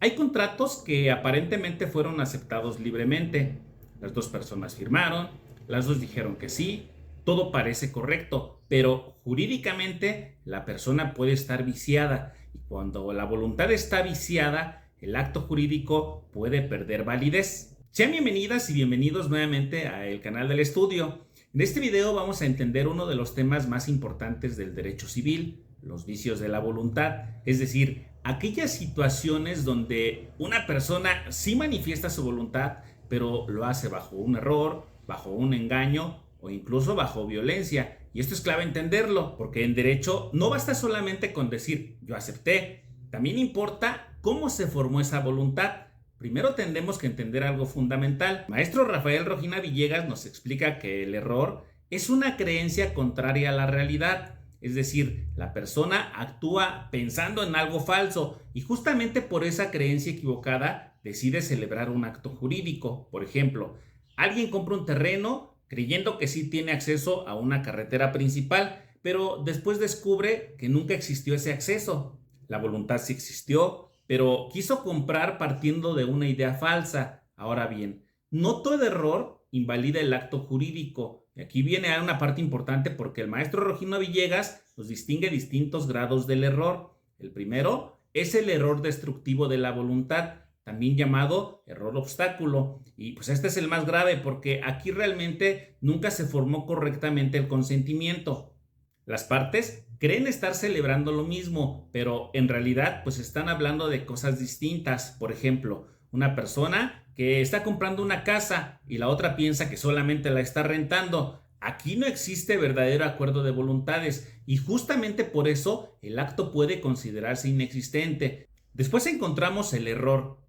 Hay contratos que aparentemente fueron aceptados libremente. Las dos personas firmaron, las dos dijeron que sí, todo parece correcto, pero jurídicamente la persona puede estar viciada y cuando la voluntad está viciada, el acto jurídico puede perder validez. Sean bienvenidas y bienvenidos nuevamente al canal del estudio. En este video vamos a entender uno de los temas más importantes del derecho civil, los vicios de la voluntad, es decir, aquellas situaciones donde una persona sí manifiesta su voluntad, pero lo hace bajo un error, bajo un engaño o incluso bajo violencia. Y esto es clave entenderlo, porque en derecho no basta solamente con decir yo acepté, también importa cómo se formó esa voluntad. Primero tendremos que entender algo fundamental. Maestro Rafael Rojina Villegas nos explica que el error es una creencia contraria a la realidad. Es decir, la persona actúa pensando en algo falso y justamente por esa creencia equivocada decide celebrar un acto jurídico. Por ejemplo, alguien compra un terreno creyendo que sí tiene acceso a una carretera principal, pero después descubre que nunca existió ese acceso. La voluntad sí existió, pero quiso comprar partiendo de una idea falsa. Ahora bien, no todo error invalida el acto jurídico. Y aquí viene una parte importante porque el maestro Rojina Villegas nos distingue distintos grados del error. El primero es el error destructivo de la voluntad, también llamado error obstáculo. Y pues este es el más grave porque aquí realmente nunca se formó correctamente el consentimiento. Las partes creen estar celebrando lo mismo, pero en realidad pues están hablando de cosas distintas. Por ejemplo, una persona que está comprando una casa y la otra piensa que solamente la está rentando. Aquí no existe verdadero acuerdo de voluntades y justamente por eso el acto puede considerarse inexistente. Después encontramos el error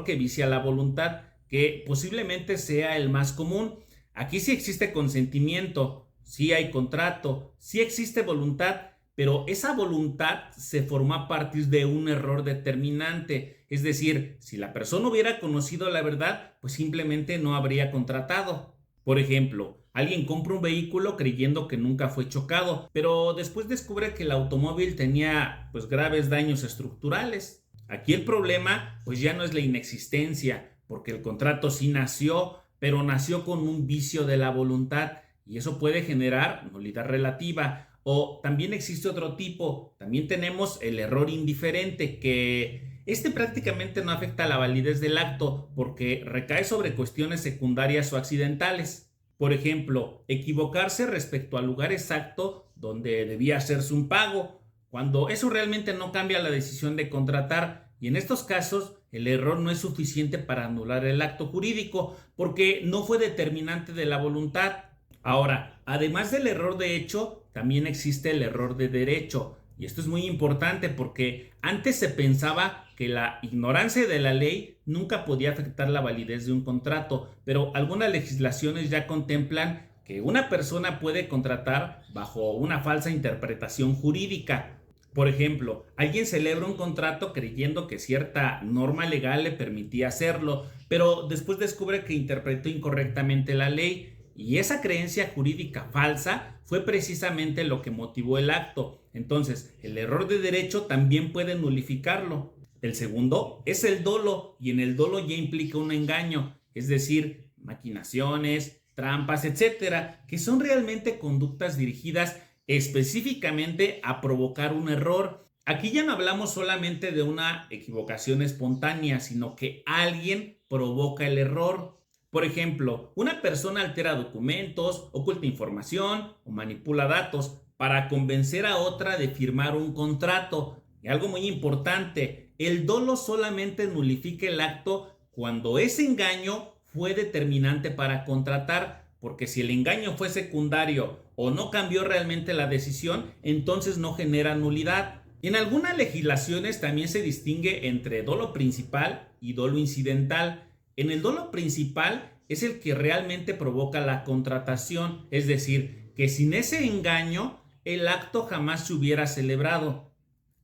que vicia la voluntad, que posiblemente sea el más común. Aquí sí existe consentimiento, sí hay contrato, sí existe voluntad, pero esa voluntad se formó a partir de un error determinante. Es decir, si la persona hubiera conocido la verdad, pues simplemente no habría contratado. Por ejemplo, alguien compra un vehículo creyendo que nunca fue chocado, pero después descubre que el automóvil tenía pues graves daños estructurales. Aquí el problema pues ya no es la inexistencia, porque el contrato sí nació, pero nació con un vicio de la voluntad y eso puede generar nulidad relativa. O también existe otro tipo, también tenemos el error indiferente, que este prácticamente no afecta la validez del acto porque recae sobre cuestiones secundarias o accidentales. Por ejemplo, equivocarse respecto al lugar exacto donde debía hacerse un pago, cuando eso realmente no cambia la decisión de contratar. Y en estos casos, el error no es suficiente para anular el acto jurídico porque no fue determinante de la voluntad. Ahora, además del error de hecho, también existe el error de derecho. Y esto es muy importante porque antes se pensaba que la ignorancia de la ley nunca podía afectar la validez de un contrato, pero algunas legislaciones ya contemplan que una persona puede contratar bajo una falsa interpretación jurídica. Por ejemplo, alguien celebra un contrato creyendo que cierta norma legal le permitía hacerlo, pero después descubre que interpretó incorrectamente la ley. Y esa creencia jurídica falsa fue precisamente lo que motivó el acto. Entonces, el error de derecho también puede nulificarlo. El segundo es el dolo, y en el dolo ya implica un engaño, es decir, maquinaciones, trampas, etcétera, que son realmente conductas dirigidas específicamente a provocar un error. Aquí ya no hablamos solamente de una equivocación espontánea, sino que alguien provoca el error. Por ejemplo, una persona altera documentos, oculta información o manipula datos para convencer a otra de firmar un contrato. Y algo muy importante, el dolo solamente nulifica el acto cuando ese engaño fue determinante para contratar, porque si el engaño fue secundario o no cambió realmente la decisión, entonces no genera nulidad. En algunas legislaciones también se distingue entre dolo principal y dolo incidental. En el dolo principal es el que realmente provoca la contratación, es decir, que sin ese engaño el acto jamás se hubiera celebrado.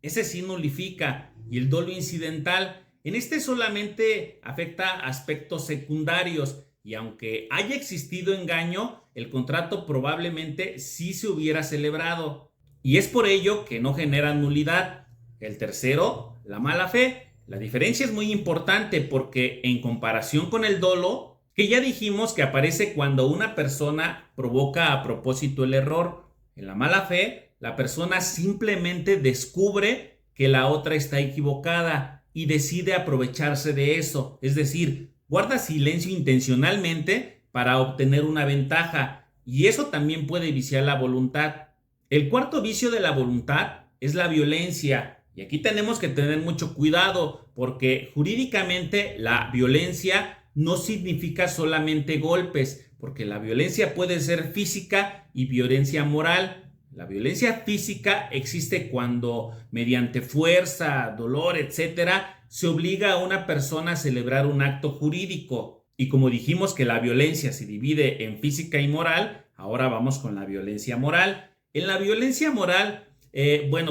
Ese sí nulifica. Y el dolo incidental, en este solamente afecta aspectos secundarios y aunque haya existido engaño, el contrato probablemente sí se hubiera celebrado. Y es por ello que no genera nulidad. El tercero, la mala fe. La diferencia es muy importante porque en comparación con el dolo, que ya dijimos que aparece cuando una persona provoca a propósito el error, en la mala fe, la persona simplemente descubre que la otra está equivocada y decide aprovecharse de eso, es decir, guarda silencio intencionalmente para obtener una ventaja, y eso también puede viciar la voluntad. El cuarto vicio de la voluntad es la violencia, y aquí tenemos que tener mucho cuidado porque jurídicamente la violencia no significa solamente golpes, porque la violencia puede ser física y violencia moral. La violencia física existe cuando mediante fuerza, dolor, etcétera, se obliga a una persona a celebrar un acto jurídico. Y como dijimos que la violencia se divide en física y moral, ahora vamos con la violencia moral. En la violencia moral,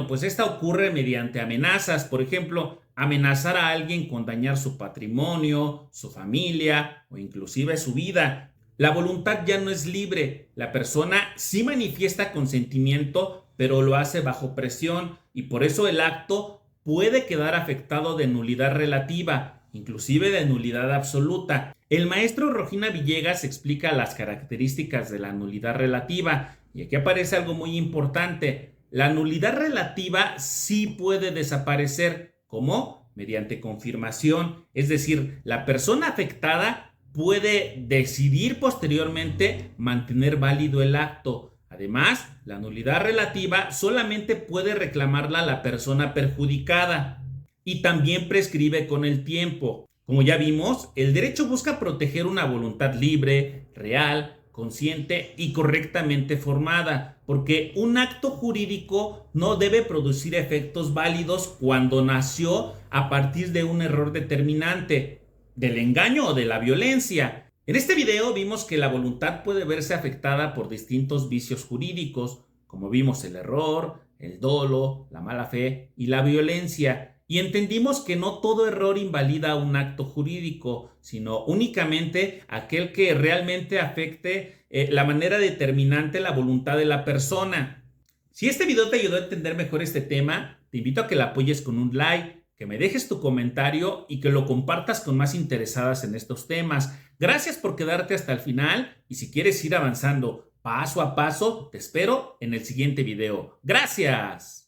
pues esta ocurre mediante amenazas, por ejemplo, amenazar a alguien con dañar su patrimonio, su familia o inclusive su vida. La voluntad ya no es libre, la persona sí manifiesta consentimiento, pero lo hace bajo presión y por eso el acto puede quedar afectado de nulidad relativa, inclusive de nulidad absoluta. El maestro Rojina Villegas explica las características de la nulidad relativa y aquí aparece algo muy importante. La nulidad relativa sí puede desaparecer. ¿Cómo? Mediante confirmación, es decir, la persona afectada puede decidir posteriormente mantener válido el acto. Además, la nulidad relativa solamente puede reclamarla la persona perjudicada y también prescribe con el tiempo. Como ya vimos, el derecho busca proteger una voluntad libre, real, consciente y correctamente formada, porque un acto jurídico no debe producir efectos válidos cuando nació a partir de un error determinante, del engaño o de la violencia. En este video vimos que la voluntad puede verse afectada por distintos vicios jurídicos, como vimos el error, el dolo, la mala fe y la violencia. Y entendimos que no todo error invalida un acto jurídico, sino únicamente aquel que realmente afecte la manera determinante la voluntad de la persona. Si este video te ayudó a entender mejor este tema, te invito a que la apoyes con un like, que me dejes tu comentario y que lo compartas con más interesadas en estos temas. Gracias por quedarte hasta el final y si quieres ir avanzando paso a paso, te espero en el siguiente video. ¡Gracias!